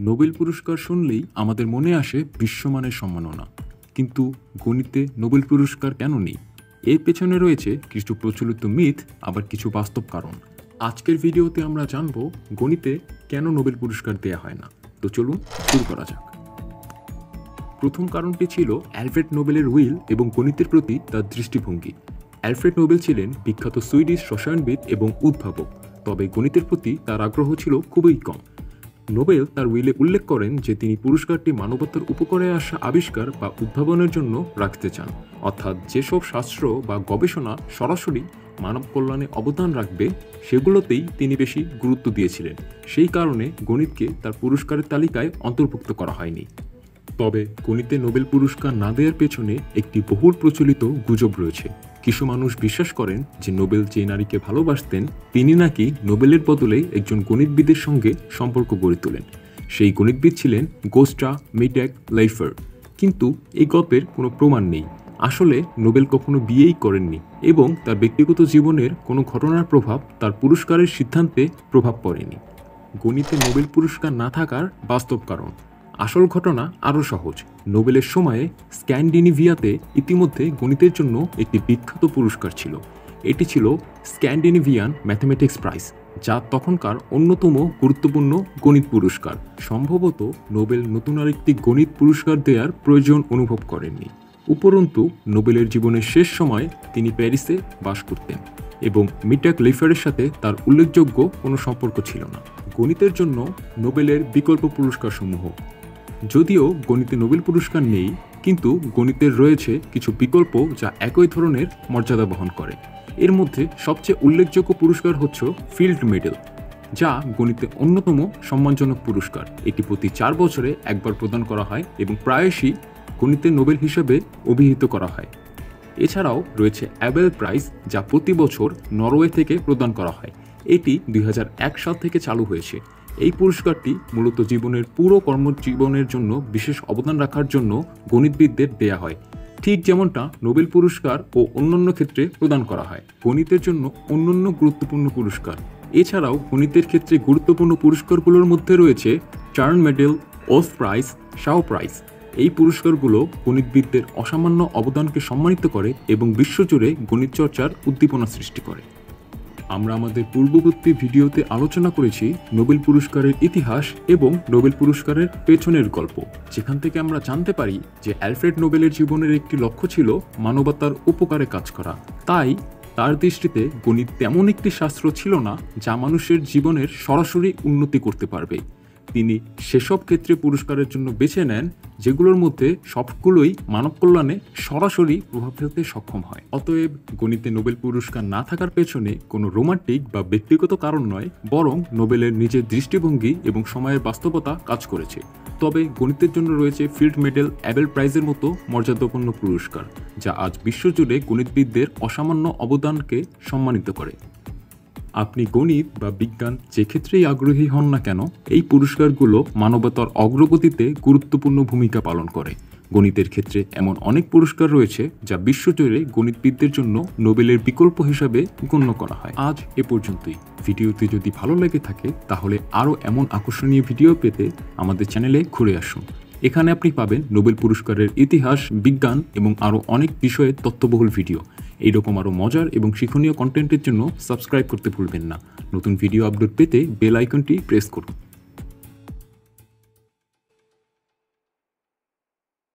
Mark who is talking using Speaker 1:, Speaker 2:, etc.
Speaker 1: Nobel পুরস্কার শুনলেই আমাদের মনে আসে বিশ্বমানের সম্মাননা, কিন্তু গণিতে নোবেল পুরস্কার কেন নেই? এর পেছনে রয়েছে কিছু প্রচলিত মিথ, আবার কিছু বাস্তব কারণ। আজকের ভিডিওতে আমরা জানব গণিতে কেন নোবেল পুরস্কার দেয়া হয় না। তো চলুন শুরু করা যাক। প্রথম কারণটি ছিল অ্যালফ্রেড নোবেলের উইল এবং গণিতের প্রতি তার দৃষ্টিভঙ্গি। অ্যালফ্রেড নোবেল ছিলেন বিখ্যাত সুইডিশ রসায়নবিদ এবং উদ্ভাবক, তবে গণিতের প্রতি তার আগ্রহ ছিল খুবই কম। নোবেল তার উইলে উল্লেখ করেন যে তিনি পুরস্কারটি মানবতার উপকারে আসা আবিষ্কার বা উদ্ভাবনের জন্য রাখতে চান, অর্থাৎ যেসব শাস্ত্র বা গবেষণা সরাসরি মানব কল্যাণে অবদান রাখবে সেগুলোতেই তিনি বেশি গুরুত্ব দিয়েছিলেন। সেই কারণে গণিতকে তার পুরস্কারের তালিকায় অন্তর্ভুক্ত করা হয়নি। তবে গণিতে নোবেল পুরস্কার না দেওয়ার পেছনে একটি বহুল প্রচলিত গুজব রয়েছে। কিছু মানুষ বিশ্বাস করেন যে নোবেল যে নারীকে ভালোবাসতেন তিনি নাকি নোবেলের বদলে একজন গণিতবিদের সঙ্গে সম্পর্ক গড়ে তোলেন। সেই গণিতবিদ ছিলেন গোস্টা মেটেক লাইফার, কিন্তু এই গল্পের কোনো প্রমাণ নেই। আসলে নোবেল কখনো বিয়েই করেননি এবং তার ব্যক্তিগত জীবনের কোনো ঘটনার প্রভাব তার পুরস্কারের সিদ্ধান্তে প্রভাব পড়েনি। গণিতে নোবেল পুরস্কার না থাকার বাস্তব কারণ। আসল ঘটনা আরও সহজ। নোবেলের সময়ে স্ক্যান্ডিনেভিয়াতে ইতিমধ্যে গণিতের জন্য একটি বিখ্যাত পুরস্কার ছিল। এটি ছিল স্ক্যান্ডিনেভিয়ান ম্যাথমেটিক্স প্রাইজ, যা তখনকার অন্যতম গুরুত্বপূর্ণ গণিত পুরস্কার। সম্ভবত নোবেল নতুন আরেকটি গণিত পুরস্কার দেওয়ার প্রয়োজন অনুভব করেননি। উপরন্তু নোবেলের জীবনের শেষ সময়ে তিনি প্যারিসে বাস করতেন এবং মেটেক লাইফারের সাথে তার উল্লেখযোগ্য কোনো সম্পর্ক ছিল না। গণিতের জন্য নোবেলের বিকল্প পুরস্কারসমূহ। যদিও গণিতে নোবেল পুরস্কার নেই, কিন্তু গণিতের রয়েছে কিছু বিকল্প যা একই ধরনের মর্যাদা বহন করে। এর মধ্যে সবচেয়ে উল্লেখযোগ্য পুরস্কার হচ্ছে ফিল্ড মেডেল, যা গণিতে অন্যতম সম্মানজনক পুরস্কার। এটি প্রতি 4 বছরে একবার প্রদান করা হয় এবং প্রায়শই গণিতে নোবেল হিসেবে অভিহিত করা হয়। এছাড়াও রয়েছে অ্যাবেল প্রাইজ, যা প্রতি বছর নরওয়ে থেকে প্রদান করা হয়। এটি 2001 সাল থেকে চালু হয়েছে। এই পুরস্কারটি মূলত জীবনের পুরো কর্মজীবনের জন্য বিশেষ অবদান রাখার জন্য গণিতবিদদের দেয়া হয়, ঠিক যেমনটা নোবেল পুরস্কার ও অন্যান্য ক্ষেত্রে প্রদান করা হয়। গণিতের জন্য অন্যান্য গুরুত্বপূর্ণ পুরস্কার। এছাড়াও গণিতের ক্ষেত্রে গুরুত্বপূর্ণ পুরস্কারগুলোর মধ্যে রয়েছে টার্ন মেডেল, ওলফ প্রাইজ, শাও প্রাইজ। এই পুরস্কারগুলো গণিতবিদদের অসামান্য অবদানকে সম্মানিত করে এবং বিশ্বজুড়ে গণিত চর্চার উদ্দীপনা সৃষ্টি করে। আমরা আমাদের পূর্ববর্তী ভিডিওতে আলোচনা করেছি নোবেল পুরস্কারের ইতিহাস এবং নোবেল পুরস্কারের পেছনের গল্প, যেখান থেকে আমরা জানতে পারি যে অ্যালফ্রেড নোবেলের জীবনের একটি লক্ষ্য ছিল মানবতার উপকারে কাজ করা। তাই তার দৃষ্টিতে গণিত তেমন একটি শাস্ত্র ছিল না যা মানুষের জীবনের সরাসরি উন্নতি করতে পারবে। তিনি সেসব ক্ষেত্রে পুরস্কারের জন্য বেছে নেন যেগুলোর মধ্যে সবগুলোই মানব কল্যাণে সরাসরি প্রভাব ফেলতে সক্ষম হয়। অতএব গণিতে নোবেল পুরস্কার না থাকার পেছনে কোনো রোমান্টিক বা ব্যক্তিগত কারণ নয়, বরং নোবেলের নিজের দৃষ্টিভঙ্গি এবং সময়ের বাস্তবতা কাজ করেছে। তবে গণিতের জন্য রয়েছে ফিল্ড মেডেল, অ্যাবেল প্রাইজের মতো মর্যাদাপূর্ণ পুরস্কার, যা আজ বিশ্বজুড়ে গণিতবিদদের অসামান্য অবদানকে সম্মানিত করে। আপনি গণিত বা বিজ্ঞান যে ক্ষেত্রেই আগ্রহী হন না কেন, এই পুরস্কারগুলো মানবতার অগ্রগতিতে গুরুত্বপূর্ণ ভূমিকা পালন করে। গণিতের ক্ষেত্রে এমন অনেক পুরস্কার রয়েছে যা বিশ্বজুড়ে গণিতবিদদের জন্য নোবেলের বিকল্প হিসাবে গণ্য করা হয়। আজ এ পর্যন্তই। ভিডিওটি যদি ভালো লেগে থাকে তাহলে আরও এমন আকর্ষণীয় ভিডিও পেতে আমাদের চ্যানেলে ঘুরে আসুন। এখানে আপনি পাবেন নোবেল পুরস্কারের ইতিহাস, বিজ্ঞান এবং আরও অনেক বিষয়ে তথ্যবহুল ভিডিও। এইরকম আরও মজার এবং শিক্ষণীয় কন্টেন্টের জন্য সাবস্ক্রাইব করতে ভুলবেন না। নতুন ভিডিও আপলোড পেতে বেল আইকনটি প্রেস করুন।